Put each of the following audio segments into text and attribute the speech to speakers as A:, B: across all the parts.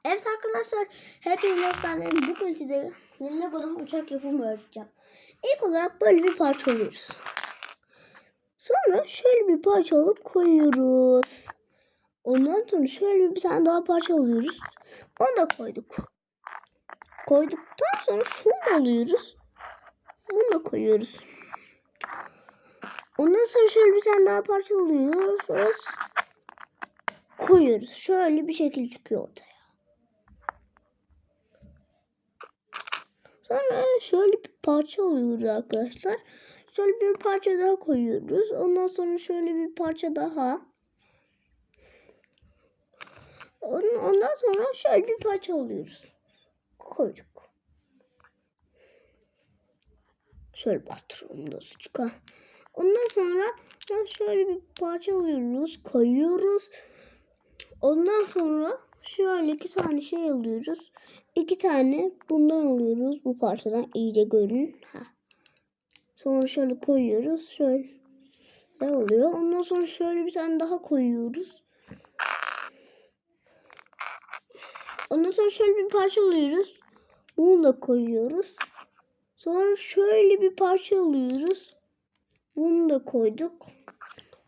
A: Evet arkadaşlar, hepinize ben bugün size Lego'dan uçak yapımı öğreteceğim. İlk olarak böyle bir parça alıyoruz. Sonra şöyle bir parça alıp koyuyoruz. Ondan sonra şöyle bir tane daha parça alıyoruz. Onu da koyduk. Koyduktan sonra şunu da alıyoruz. Bunu da koyuyoruz. Ondan sonra şöyle bir tane daha parça alıyoruz. Koyuyoruz. Şöyle bir şekil çıkıyor ortaya. Sonra şöyle bir parça alıyoruz arkadaşlar. Şöyle bir parça daha koyuyoruz. Ondan sonra şöyle bir parça daha. Ondan sonra şöyle bir parça alıyoruz. Koyduk. Şöyle bastıralım da su çıkar. Ondan sonra şöyle bir parça alıyoruz. Koyuyoruz. Ondan sonra şöyle iki tane şey alıyoruz. İki tane bundan alıyoruz. Bu parçadan iyice görün. Sonra şöyle koyuyoruz. Şöyle oluyor. Ondan sonra şöyle bir tane daha koyuyoruz. Ondan sonra şöyle bir parça alıyoruz. Bunu da koyuyoruz. Sonra şöyle bir parça alıyoruz. Bunu da koyduk.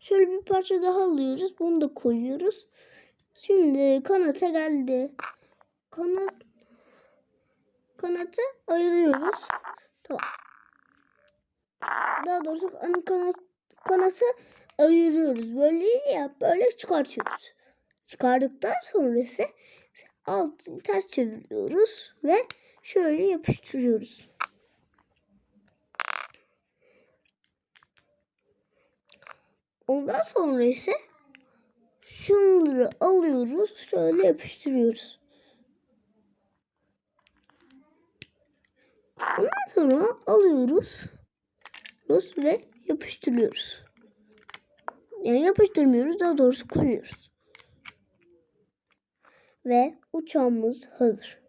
A: Şöyle bir parça daha alıyoruz. Bunu da koyuyoruz. Şimdi kanata geldi. Kanatı ayırıyoruz. Tamam. Daha doğrusu kanatı ayırıyoruz. Böyle ya, böyle çıkartıyoruz. Çıkardıktan sonra ise altını ters çeviriyoruz ve şöyle yapıştırıyoruz. Ondan sonra ise şunları alıyoruz, şöyle yapıştırıyoruz. Ondan sonra alıyoruz ve yapıştırıyoruz. Yani yapıştırmıyoruz, daha doğrusu koyuyoruz. Ve uçağımız hazır.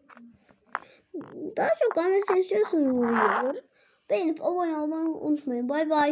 A: Daha çok gelmesini istiyorsanız bu videoları beğenip abone olmayı unutmayın. Bay bay.